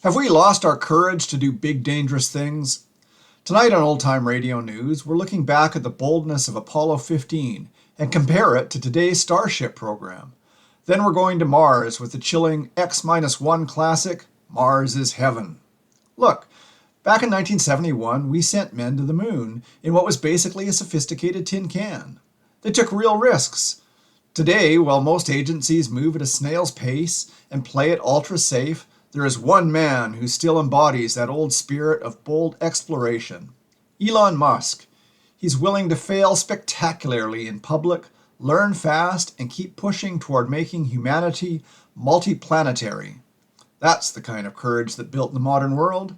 Have we lost our courage to do big, dangerous things? Tonight on Old Time Radio News, we're looking back at the boldness of Apollo 15 and compare it to today's Starship program. Then we're going to Mars with the chilling X-1 classic, Mars is Heaven. Look, back in 1971, we sent men to the moon in what was basically a sophisticated tin can. They took real risks. Today, while most agencies move at a snail's pace and play it ultra-safe, there is one man who still embodies that old spirit of bold exploration. Elon Musk. He's willing to fail spectacularly in public, learn fast, and keep pushing toward making humanity multi-planetary. That's the kind of courage that built the modern world.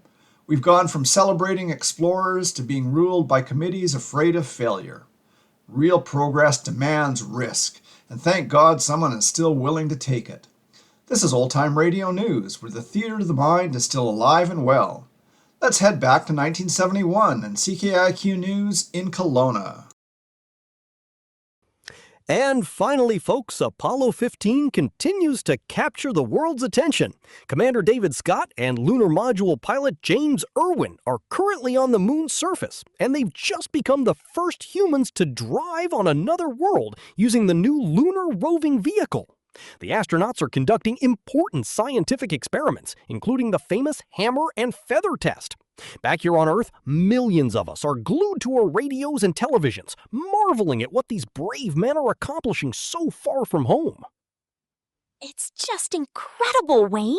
We've gone from celebrating explorers to being ruled by committees afraid of failure. Real progress demands risk, and thank God someone is still willing to take it. This is Old Time Radio News, where the theater of the mind is still alive and well. Let's head back to 1971 and CKIQ News in Kelowna. And finally, folks, Apollo 15 continues to capture the world's attention. Commander David Scott and lunar module pilot James Irwin are currently on the moon's surface, and they've just become the first humans to drive on another world using the new lunar roving vehicle. The astronauts are conducting important scientific experiments, including the famous hammer and feather test. Back here on Earth, millions of us are glued to our radios and televisions, marveling at what these brave men are accomplishing so far from home. It's just incredible, Wayne.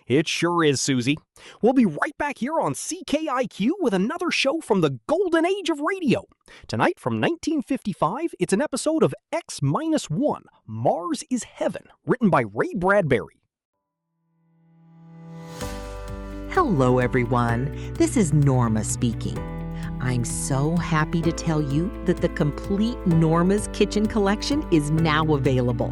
It sure is, Susie. We'll be right back here on CKIQ with another show from the golden age of radio. Tonight from 1955, it's an episode of X-1, Mars is Heaven, written by Ray Bradbury. Hello, everyone. This is Norma speaking. I'm so happy to tell you that the complete Norma's Kitchen collection is now available.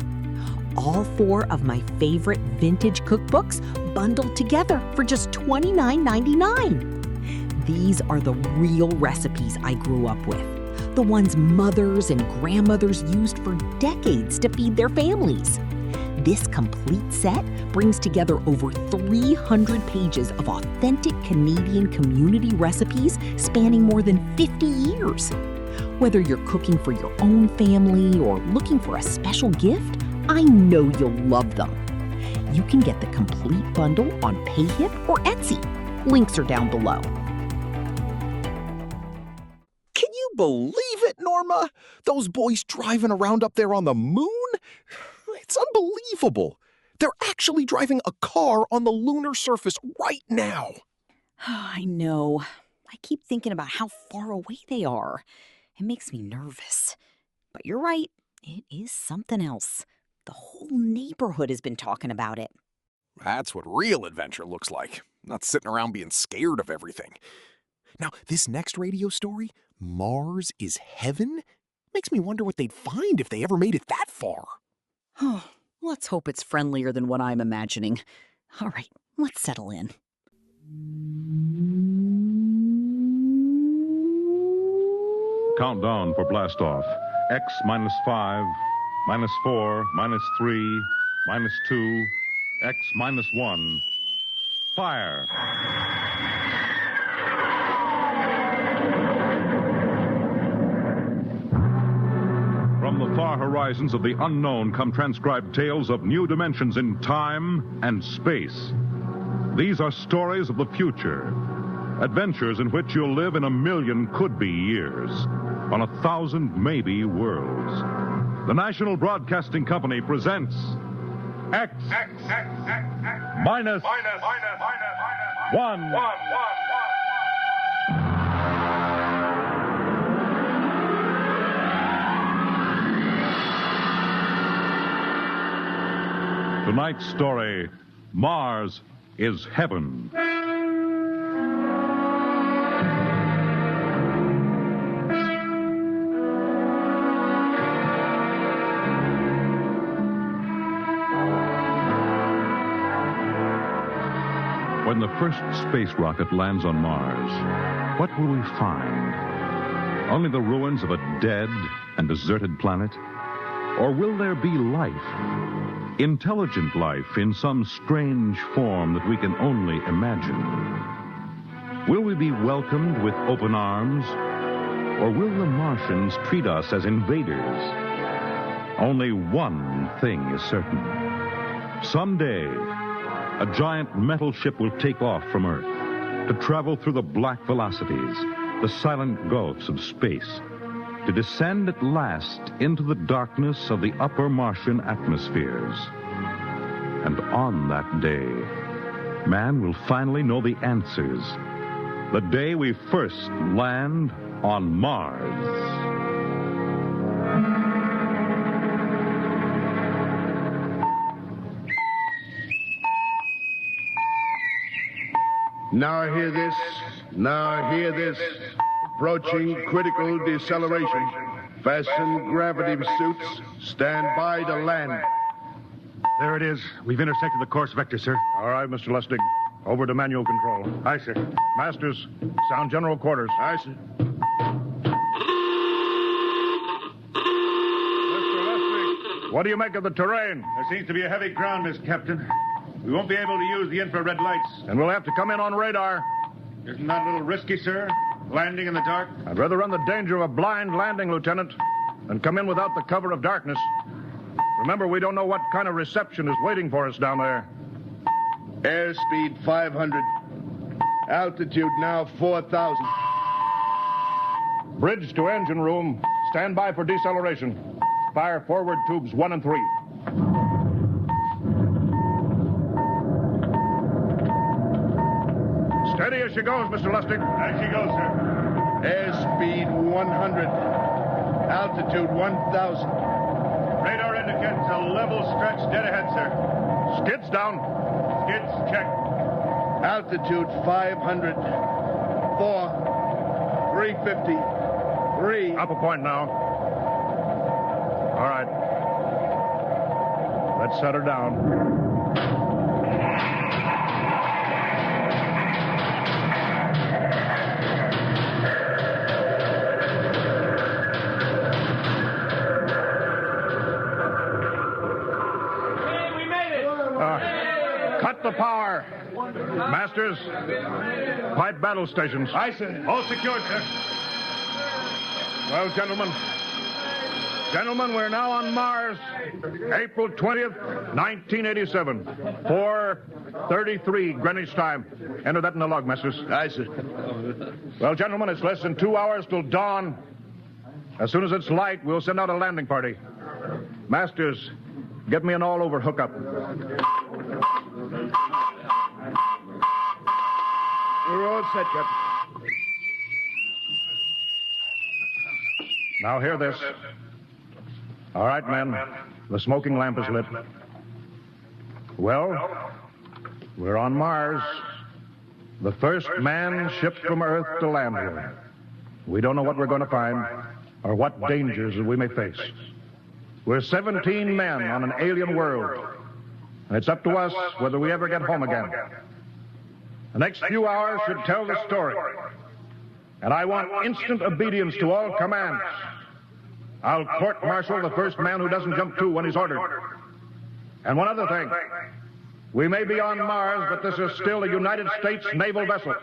All 4 of my favorite vintage cookbooks bundled together for just $29.99. These are the real recipes I grew up with, the ones mothers and grandmothers used for decades to feed their families. This complete set brings together over 300 pages of authentic Canadian community recipes spanning more than 50 years. Whether you're cooking for your own family or looking for a special gift, I know you'll love them. You can get the complete bundle on PayHip or Etsy. Links are down below. Can you believe it, Norma? Those boys driving around up there on the moon? It's unbelievable. They're actually driving a car on the lunar surface right now. I know. I keep thinking about how far away they are. It makes me nervous. But you're right. It is something else. The whole neighborhood has been talking about it. That's what real adventure looks like. Not sitting around being scared of everything. Now, this next radio story, Mars is Heaven, makes me wonder what they'd find if they ever made it that far. Oh, let's hope it's friendlier than what I'm imagining. All right, let's settle in. Countdown for blastoff. X-5, -4, -3, -2, X-1. Fire! From the far horizons of the unknown come transcribed tales of new dimensions in time and space. These are stories of the future. Adventures in which you'll live in 1,000,000 could-be years, on 1,000 maybe worlds. The National Broadcasting Company presents X minus one. Tonight's story, Mars is Heaven. When the first space rocket lands on Mars, what will we find? Only the ruins of a dead and deserted planet? Or will there be life? Intelligent life in some strange form that we can only imagine. Will we be welcomed with open arms, or will the Martians treat us as invaders? Only one thing is certain. Someday, a giant metal ship will take off from Earth to travel through the black velocities, the silent gulfs of space, to descend at last into the darkness of the upper Martian atmospheres. And on that day, man will finally know the answers. The day we first land on Mars. Now hear this. Now hear this. Approaching critical deceleration. Fasten gravity suits. Stand by to land. There it is. We've intersected the course vector, sir. All right, Mr. Lustig. Over to manual control. Aye, sir. Masters, sound general quarters. Aye, sir. Mr. Lustig, what do you make of the terrain? There seems to be a heavy ground, Miss Captain. We won't be able to use the infrared lights. And we'll have to come in on radar. Isn't that a little risky, sir? Landing in the dark? I'd rather run the danger of a blind landing, Lieutenant, than come in without the cover of darkness. Remember, we don't know what kind of reception is waiting for us down there. Airspeed 500. Altitude now 4,000. Bridge to engine room. Stand by for deceleration. Fire forward tubes 1 and 3. Steady as she goes, Mr. Lustig. As she goes, sir. Airspeed 100. Altitude 1,000. Radar indicates a level stretch dead ahead, sir. Skids down. Skids check. Altitude 500. 4. 350. 3. Up a point now. All right. Let's set her down. Cut the power. Masters, pipe battle stations. Aye, sir. All secured, sir. Well, gentlemen, we're now on Mars, April 20th, 1987, 4:33 Greenwich time. Enter that in the log, Masters. Aye, sir. Well, gentlemen, it's less than 2 hours till dawn. As soon as it's light, we'll send out a landing party. Masters, get me an all-over hookup. We're all set, Captain. Now hear this. All right, men. The smoking lamp is lit. Well, we're on Mars. The first manned ship from Earth to land here. We don't know what we're going to find or what dangers we may face. We're 17 men on an alien world, and it's up to us whether we ever get home again. The next few hours should tell the story, and I want instant obedience to all commands. I'll court-martial the first man who doesn't jump to when he's ordered. And one other thing. We may be on Mars, but this is still a United States naval vessel.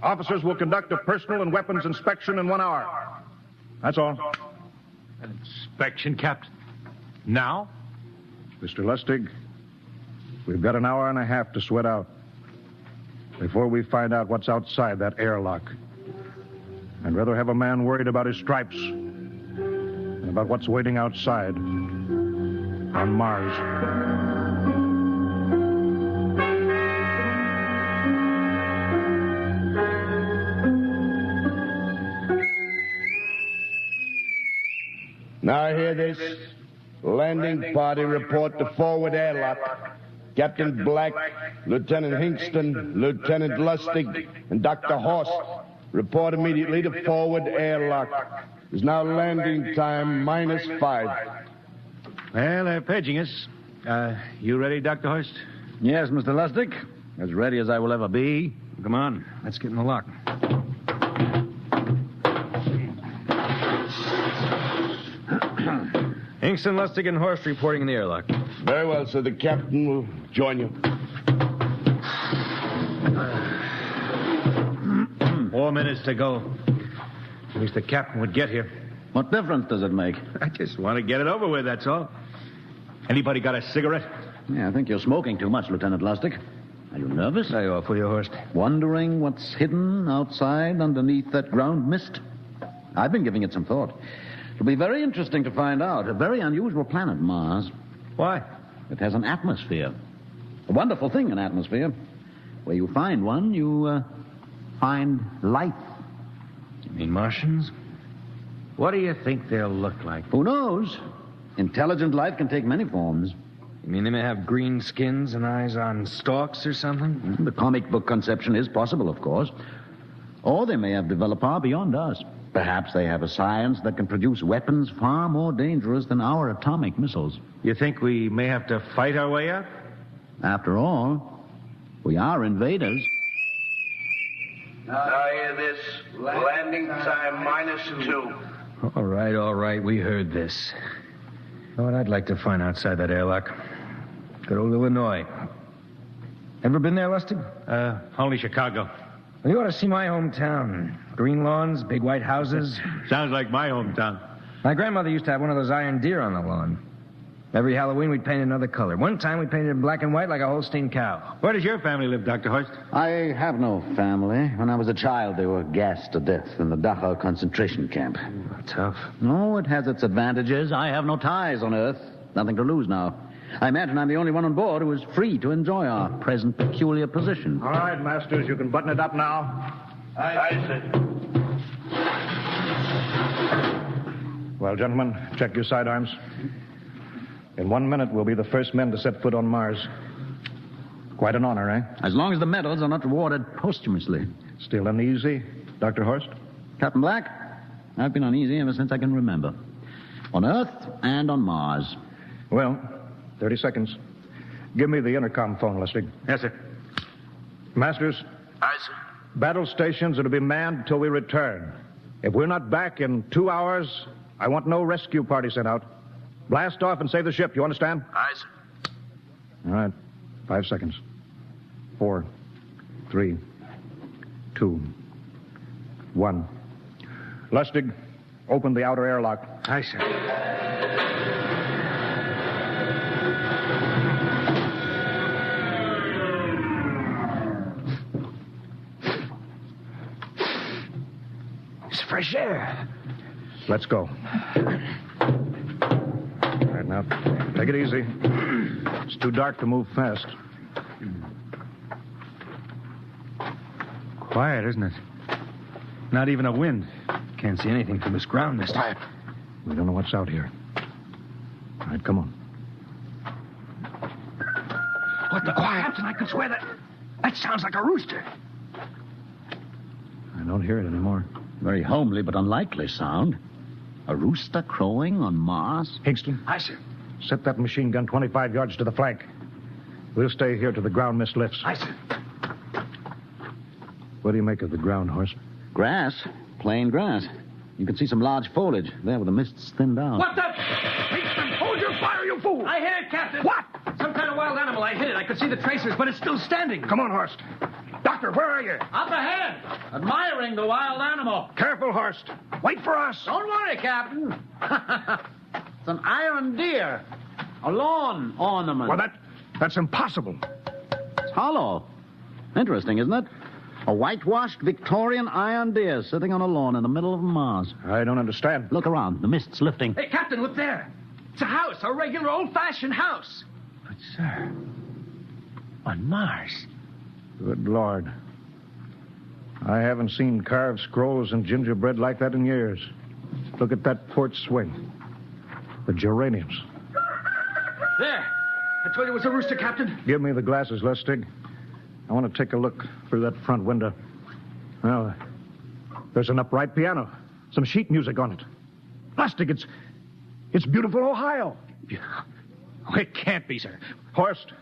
Officers will conduct a personal and weapons inspection in 1 hour. That's all. An inspection, Captain? Now? Mr. Lustig, we've got an hour and a half to sweat out before we find out what's outside that airlock. I'd rather have a man worried about his stripes than about what's waiting outside on Mars. Now hear this. Landing party report to forward airlock. Captain Black, Lieutenant Hingston, Lieutenant Lustig, and Dr. Horst report immediately to forward airlock. It's now landing time -5. Well, they're paging us. You ready, Dr. Horst? Yes, Mr. Lustig. As ready as I will ever be. Come on, let's get in the lock. Kingston, Lustig, and Horst reporting in the airlock. Very well, sir. The captain will join you. 4 minutes to go. At least the captain would get here. What difference does it make? I just want to get it over with, that's all. Anybody got a cigarette? Yeah, I think you're smoking too much, Lieutenant Lustig. Are you nervous? I offer you, Horst. Wondering what's hidden outside underneath that ground mist? I've been giving it some thought. It'll be very interesting to find out. A very unusual planet, Mars. Why? It has an atmosphere. A wonderful thing, an atmosphere. Where you find one, you find life. You mean Martians? What do you think they'll look like? Who knows? Intelligent life can take many forms. You mean they may have green skins and eyes on stalks or something? The comic book conception is possible, of course. Or they may have developed far beyond us. Perhaps they have a science that can produce weapons far more dangerous than our atomic missiles. You think we may have to fight our way out? After all, we are invaders. Now hear this. Landing time -2. All right. We heard this. You know what I'd like to find outside that airlock? Good old Illinois. Ever been there, Lustig? Only Chicago. Well, you ought to see my hometown. Green lawns, big white houses. Sounds like my hometown. My grandmother used to have one of those iron deer on the lawn. Every Halloween, we'd paint another color. One time, we painted it black and white like a Holstein cow. Where does your family live, Dr. Horst? I have no family. When I was a child, they were gassed to death in the Dachau concentration camp. Tough. No, it has its advantages. I have no ties on Earth. Nothing to lose now. I imagine I'm the only one on board who is free to enjoy our present peculiar position. All right, Masters, you can button it up now. Aye, sir. Well, gentlemen, check your sidearms. In 1 minute, we'll be the first men to set foot on Mars. Quite an honor, eh? As long as the medals are not rewarded posthumously. Still uneasy, Dr. Horst? Captain Black, I've been uneasy ever since I can remember. On Earth and on Mars. Well, 30 seconds. Give me the intercom phone, Lustig. Yes, sir. Masters? Aye, sir. Battle stations are to be manned until we return. If we're not back in 2 hours, I want no rescue party sent out. Blast off and save the ship, you understand? Aye, sir. All right. 5 seconds. 4, 3, 2, 1. Lustig, open the outer airlock. Aye, sir. It's fresh air. Let's go. All right, now, take it easy. It's too dark to move fast. Quiet, isn't it? Not even a wind. Can't see anything from this ground this time. We don't know what's out here. All right, come on. What the quiet? Captain, I could swear that sounds like a rooster. I don't hear it anymore. Very homely but unlikely sound. A rooster crowing on Mars? Hingston? Aye, sir. Set that machine gun 25 yards to the flank. We'll stay here till the ground mist lifts. Aye, sir. What do you make of the ground, Horst? Grass. Plain grass. You can see some large foliage there where the mist's thinned out. What the? Hingston, hold your fire, you fool! I hit it, Captain. What? Some kind of wild animal. I hit it. I could see the tracers, but it's still standing. Come on, Horst. Doctor, where are you? Up ahead. Admiring the wild animal. Careful, Horst. Wait for us. Don't worry, Captain. It's an iron deer. A lawn ornament. Well, that's impossible. It's hollow. Interesting, isn't it? A whitewashed Victorian iron deer sitting on a lawn in the middle of Mars. I don't understand. Look around. The mist's lifting. Hey, Captain, look there. It's a house, a regular old-fashioned house. But, sir, on Mars. Good Lord. I haven't seen carved scrolls and gingerbread like that in years. Look at that port swing. The geraniums. There. I told you it was a rooster, Captain. Give me the glasses, Lustig. I want to take a look through that front window. Well, there's an upright piano. Some sheet music on it. Lustig, it's beautiful Ohio. It can't be, sir. Horst,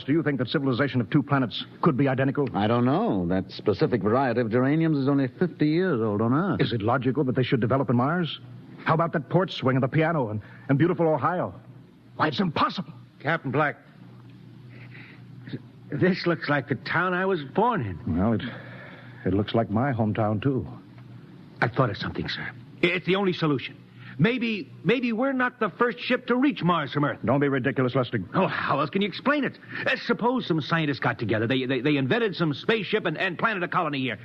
do you think that civilization of 2 planets could be identical? I don't know. That specific variety of geraniums is only 50 years old on Earth. Is it logical that they should develop in Mars? How about that porch swing and the piano and beautiful Ohio? Why, it's impossible. Captain Black, this looks like the town I was born in. Well, it looks like my hometown, too. I've thought of something, sir. It's the only solution. Maybe we're not the first ship to reach Mars from Earth. Don't be ridiculous, Lustig. Oh, how else can you explain it? Suppose some scientists got together. They invented some spaceship and planted a colony here.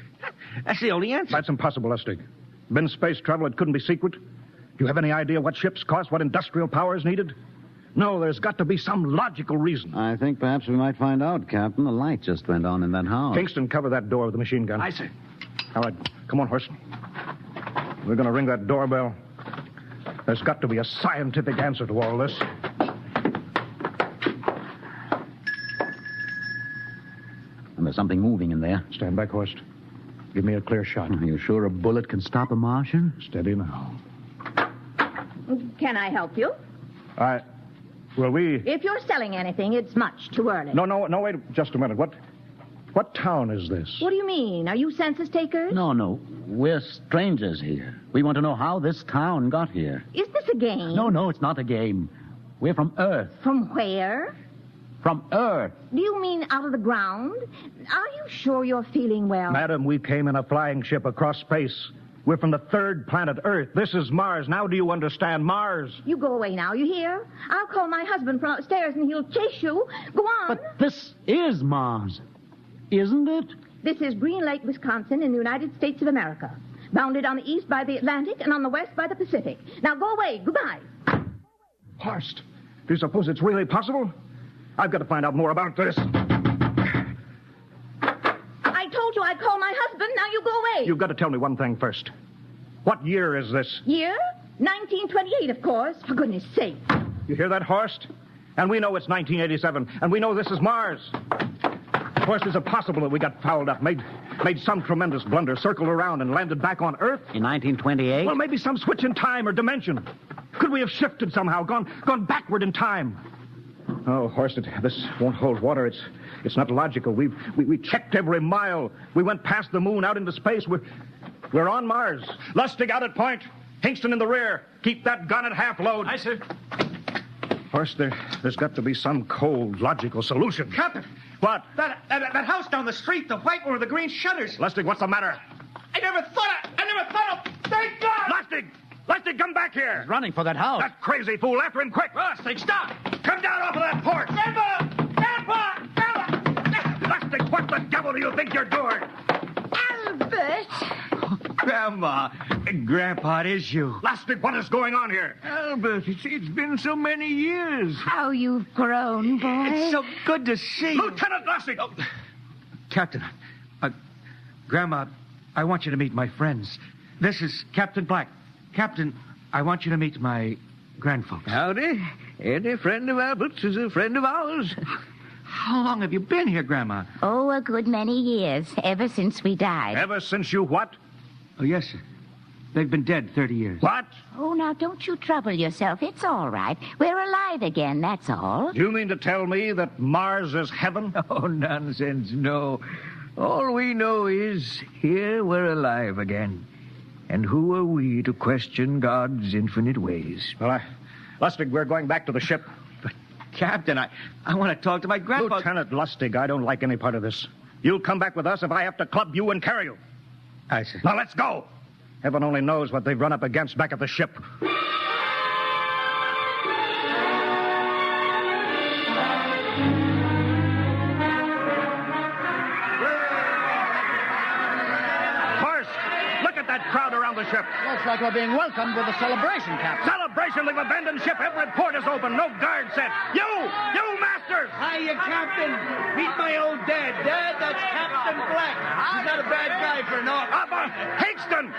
That's the only answer. That's impossible, Lustig. Been space travel, it couldn't be secret. Do you have any idea what ships cost, what industrial power is needed? No, there's got to be some logical reason. I think perhaps we might find out, Captain. The light just went on in that house. Kingston, cover that door with the machine gun. Aye, sir. All right, come on, horse. We're going to ring that doorbell. There's got to be a scientific answer to all this. And there's something moving in there. Stand back, Horst. Give me a clear shot. Are you sure a bullet can stop a Martian? Steady now. Can I help you? Will we... If you're selling anything, it's much too early. No, wait just a minute. What town is this? What do you mean? Are you census takers? No. We're strangers here. We want to know how this town got here. Is this a game? No, it's not a game. We're from Earth. From where? From Earth. Do you mean out of the ground? Are you sure you're feeling well? Madam, we came in a flying ship across space. We're from the third planet, Earth. This is Mars. Now do you understand? Mars. You go away now, you hear? I'll call my husband from upstairs and he'll chase you. Go on. But this is Mars, isn't it? This is Green Lake, Wisconsin, in the United States of America. Bounded on the east by the Atlantic and on the west by the Pacific. Now go away. Goodbye. Horst, do you suppose it's really possible? I've got to find out more about this. I told you I'd call my husband. Now you go away. You've got to tell me one thing first. What year is this? Year? 1928, of course. For goodness sake. You hear that, Horst? And we know it's 1987, and we know this is Mars. Horst, is it possible that we got fouled up, made some tremendous blunder, circled around, and landed back on Earth? In 1928? Well, maybe some switch in time or dimension. Could we have shifted somehow, gone backward in time? Oh, Horst, this won't hold water. It's not logical. We checked every mile. We went past the moon, out into space. We're on Mars. Lustig out at point. Kingston in the rear. Keep that gun at half load. Aye, sir. Horst, there's got to be some cold, logical solution. Captain. What? That house down the street, the white one with the green shutters. Lustig, what's the matter? I never thought of... Thank God! Lustig, come back here. He's running for that house. That crazy fool. After him, quick. Lustig, stop! Come down off of that porch. Grandpa! Lustig, what the devil do you think you're doing? Albert! Grandpa, it is you. Lustig, what is going on here? Albert, it's been so many years. How you've grown, boy. It's so good to see you. Lieutenant Lustig! Oh. Captain, Grandma, I want you to meet my friends. This is Captain Black. Captain, I want you to meet my grandfolks. Howdy. Any friend of Albert's is a friend of ours. How long have you been here, Grandma? Oh, a good many years, ever since we died. Ever since you what? Oh, yes, sir. They've been dead 30 years. What? Oh, now, don't you trouble yourself. It's all right. We're alive again, that's all. Do you mean to tell me that Mars is heaven? Oh, nonsense, no. All we know is here we're alive again. And who are we to question God's infinite ways? Well, Lustig, we're going back to the ship. But, Captain, I want to talk to my grandpa. Lieutenant Lustig, I don't like any part of this. You'll come back with us if I have to club you and carry you. Aye, sir. Now, let's go. Heaven only knows what they've run up against back at the ship. Crowd around the ship. Looks like we're being welcomed with a celebration, Captain. Celebration? We've abandoned ship. Every port is open. No guard set. You masters! Hiya, Captain. Meet my old dad. Dad, that's Captain Black. He's not a bad guy for naught. Higston!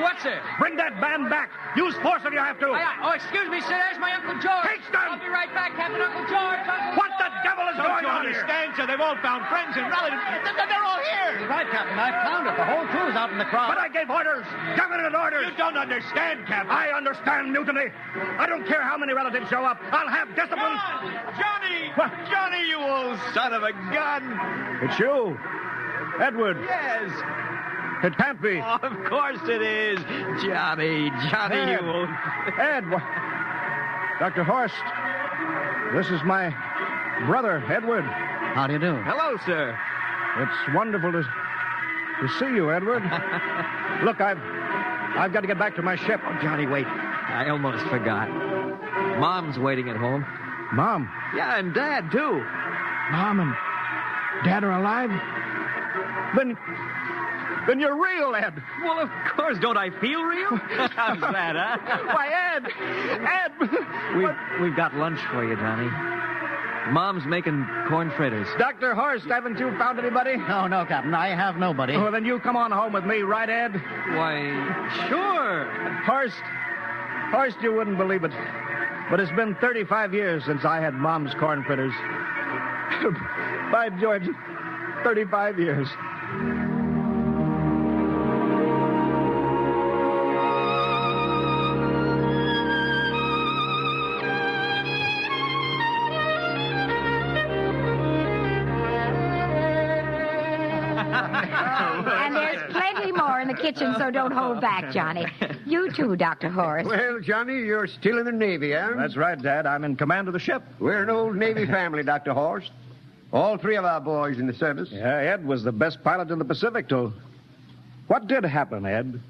What's it? Bring that band back. Use force if you have to. Excuse me, sir. There's my Uncle George. Higston! I'll be right back, Captain. Uncle George. What the devil is going on here? Understand, sir? They've all found friends and relatives. They're all here. You're right, Captain. I found it. The whole crew's out in the crowd. But I gave orders. Definite orders. You don't understand, Captain. I understand mutiny. I don't care how many relatives show up. I'll have discipline. Johnny! What? Johnny, you old son of a gun. It's you. Edward. Yes. It can't be. Oh, of course it is. Johnny, Ed. you old... Ed, Dr. Horst, this is my brother, Edward. How do you do? Hello, sir. It's wonderful to see you, Edward. Look, I've got to get back to my ship. Oh, Johnny, wait. I almost forgot. Mom's waiting at home. Mom? Yeah, and Dad, too. Mom and Dad are alive? Then you're real, Ed. Well, of course. Don't I feel real? How's that, huh? Why, Ed! We've got lunch for you, Johnny. Mom's making corn fritters. Dr. Horst, haven't you found anybody? No, Captain. I have nobody. Well, then you come on home with me, right, Ed? Why, sure. Horst, you wouldn't believe it, but it's been 35 years since I had Mom's corn fritters. By George, 35 years. And there's plenty more in the kitchen, so don't hold back, Johnny. You too, Dr. Horst. Well, Johnny, you're still in the Navy, huh? That's right, Dad. I'm in command of the ship. We're an old Navy family, Dr. Horst. All three of our boys in the service. Yeah, Ed was the best pilot in the Pacific, too. What did happen, Ed?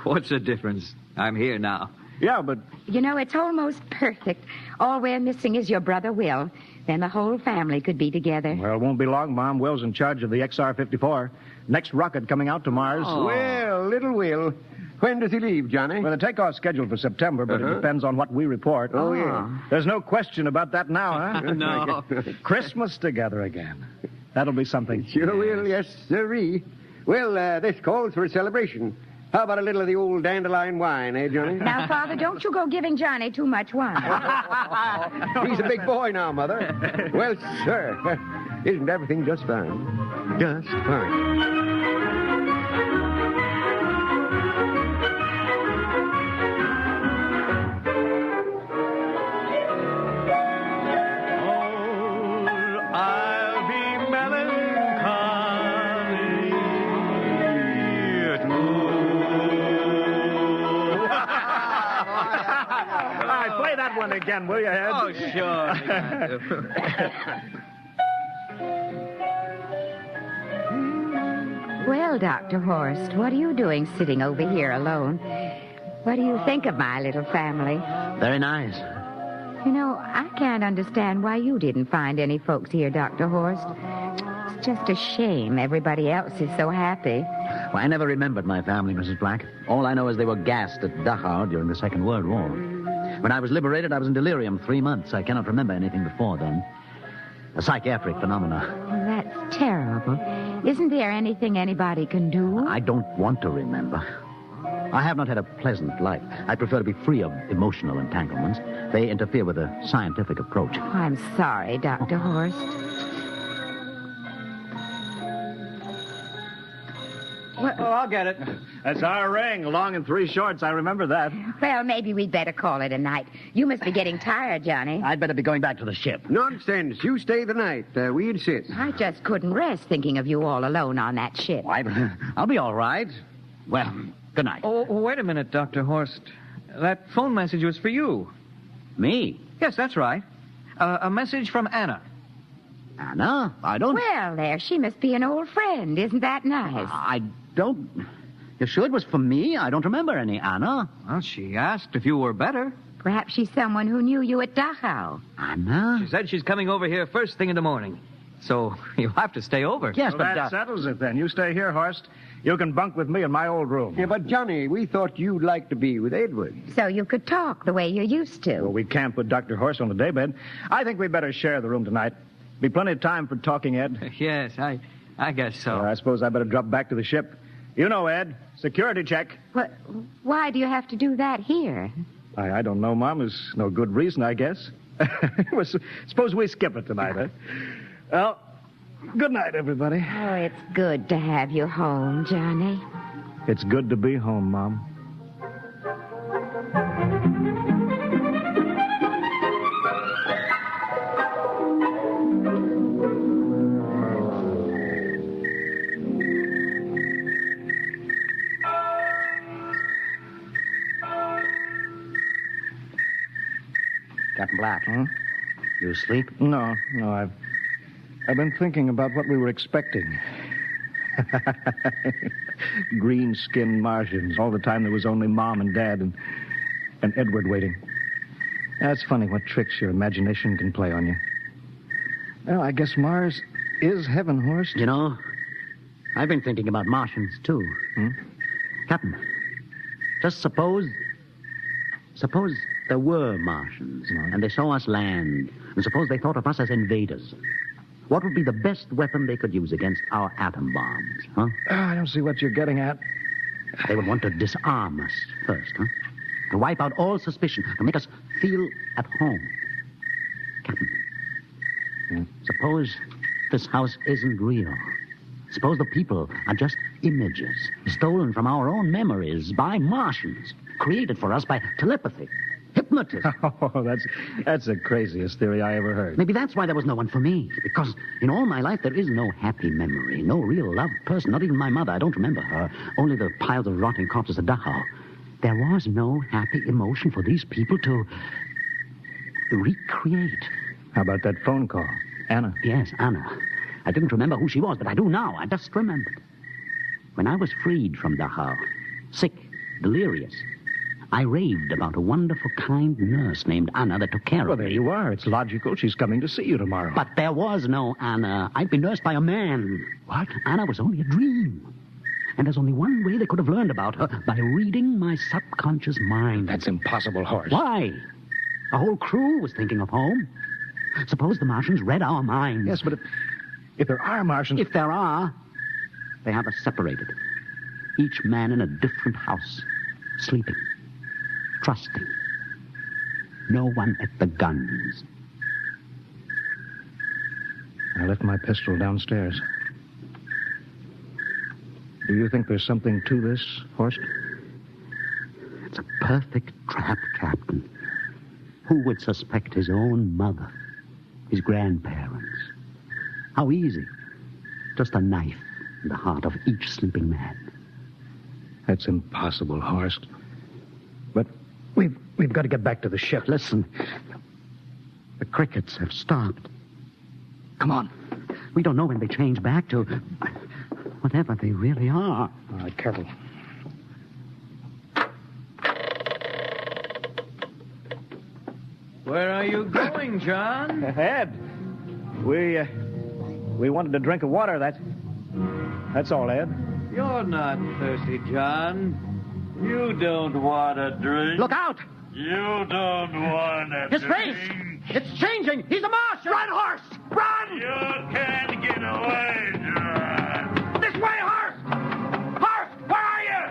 What's the difference? I'm here now. Yeah, but... You know, it's almost perfect. All we're missing is your brother, Will. Then the whole family could be together. Well, it won't be long, Mom. Will's in charge of the XR-54. Next rocket coming out to Mars. Oh. Well, little Will. When does he leave, Johnny? Well, the takeoff's scheduled for September, but it depends on what we report. Oh, yeah. There's no question about that now, huh? No. Christmas together again. That'll be something. Sure will, yes, sirree. Well, this calls for a celebration. How about a little of the old dandelion wine, eh, Johnny? Now, Father, don't you go giving Johnny too much wine. He's a big boy now, Mother. Well, sir, isn't everything just fine? Just fine. Play that one again, will you, Ed? Oh, sure. Well, Dr. Horst, what are you doing sitting over here alone? What do you think of my little family? Very nice. You know, I can't understand why you didn't find any folks here, Dr. Horst. It's just a shame everybody else is so happy. Well, I never remembered my family, Mrs. Black. All I know is they were gassed at Dachau during the Second World War. When I was liberated, I was in delirium 3 months. I cannot remember anything before then. A psychiatric phenomena. Well, that's terrible. Isn't there anything anybody can do? I don't want to remember. I have not had a pleasant life. I prefer to be free of emotional entanglements. They interfere with a scientific approach. Oh, I'm sorry, Dr. Horst. Oh, I'll get it. That's our ring, long and three shorts. I remember that. Well, maybe we'd better call it a night. You must be getting tired, Johnny. I'd better be going back to the ship. Nonsense. You stay the night. We insist. I just couldn't rest thinking of you all alone on that ship. I'll be all right. Well, good night. Oh, wait a minute, Dr. Horst. That phone message was for you. Me? Yes, that's right. A message from Anna. Anna? I don't... Well, there, she must be an old friend. Isn't that nice? I don't... You sure it was for me? I don't remember any Anna. Well, she asked if you were better. Perhaps she's someone who knew you at Dachau. Anna? She said she's coming over here first thing in the morning. So you'll have to stay over. Yes, well, that settles it then. You stay here, Horst. You can bunk with me in my old room. Yeah, but Johnny, we thought you'd like to be with Edward. So you could talk the way you used to. Well, we can't put Dr. Horst on the daybed. I think we better share the room tonight. Be plenty of time for talking, Ed. Yes, I guess so. I suppose I better drop back to the ship. You know, Ed, security check. What? Why do you have to do that here? I don't know, Mom. There's no good reason, I guess. Suppose we skip it tonight, huh? Well, good night, everybody. Oh, it's good to have you home, Johnny. It's good to be home, Mom. Captain Black. You asleep? No, I've been thinking about what we were expecting. Green-skinned Martians. All the time there was only Mom and Dad and Edward waiting. That's funny what tricks your imagination can play on you. Well, I guess Mars is heaven, Horst. You know, I've been thinking about Martians, too. Captain, just suppose there were Martians, and they saw us land, and suppose they thought of us as invaders. What would be the best weapon they could use against our atom bombs, huh? I don't see what you're getting at. They would want to disarm us first, huh? To wipe out all suspicion, to make us feel at home. Captain, suppose this house isn't real. Suppose the people are just images, stolen from our own memories by Martians, created for us by telepathy, hypnotism. Oh, that's the craziest theory I ever heard. Maybe that's why there was no one for me, because in all my life there is no happy memory, no real loved person, not even my mother. I don't remember her, only the piles of rotting corpses at Dachau. There was no happy emotion for these people to recreate. How about that phone call? Anna? Yes, Anna. I didn't remember who she was, but I do now. I just remembered. When I was freed from Dachau, sick, delirious, I raved about a wonderful, kind nurse named Anna that took care of me. Well, there you are. It's logical. She's coming to see you tomorrow. But there was no Anna. I'd been nursed by a man. What? Anna was only a dream. And there's only one way they could have learned about her, by reading my subconscious mind. That's impossible, Horst. Why? A whole crew was thinking of home. Suppose the Martians read our minds. Yes, but if there are Martians... If there are, they have us separated. Each man in a different house, sleeping, trusting. No one at the guns. I left my pistol downstairs. Do you think there's something to this, Horst? It's a perfect trap, Captain. Who would suspect his own mother, his grandparents? How easy. Just a knife in the heart of each sleeping man. That's impossible, Horst. But we've got to get back to the ship. Listen. The crickets have stopped. Come on. We don't know when they change back to whatever they really are. All right, careful. Where are you going, John? Ed, we wanted a drink of water. That's all, Ed. You're not thirsty, John. You don't want a drink. Look out! You don't want a His drink. face! It's changing! He's a Martian! Run, Horst! Run! You can't get away, John. This way, Horst! Horst, where are you?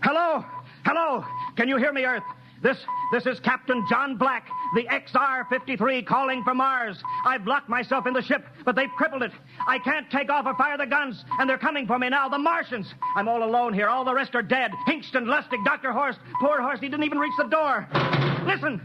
Hello? Hello? Can you hear me, Earth? This is Captain John Black, the XR-53 calling from Mars. I've locked myself in the ship, but they've crippled it. I can't take off or fire the guns, and they're coming for me now, the Martians. I'm all alone here. All the rest are dead. Hingston, Lustig, Dr. Horst. Poor Horst, he didn't even reach the door. Listen!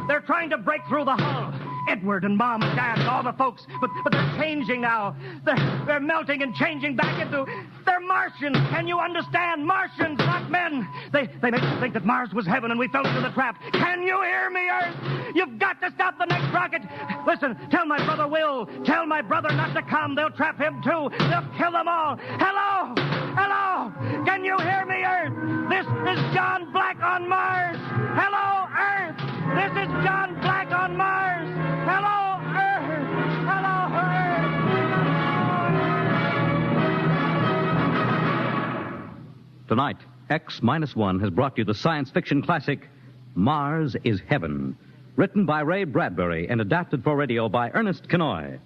They're trying to break through the hull. Edward and Mom and Dad and all the folks, but they're changing now. They're melting and changing back into... They're Martians. Can you understand? Martians, not men. They made us think that Mars was heaven and we fell into the trap. Can you hear me, Earth? You've got to stop the next rocket. Listen, tell my brother Will. Tell my brother not to come. They'll trap him too. They'll kill them all. Hello? Can you hear me, Earth? This is John Black on Mars. Hello, Earth. This is John Black on Mars. Hello, Earth. Hello, Earth. Tonight, X-1 has brought you the science fiction classic, Mars is Heaven, written by Ray Bradbury and adapted for radio by Ernest Kenoy.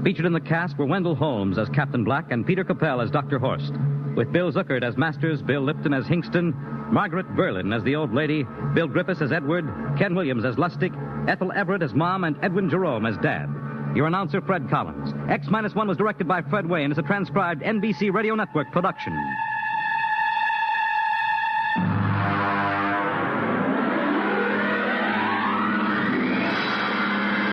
Featured in the cast were Wendell Holmes as Captain Black and Peter Capell as Dr. Horst, with Bill Zuckert as Masters, Bill Lipton as Hingston, Margaret Berlin as the old lady, Bill Griffiths as Edward, Ken Williams as Lustig, Ethel Everett as Mom, and Edwin Jerome as Dad. Your announcer, Fred Collins. X-1 was directed by Fred Way and is a transcribed NBC Radio Network production.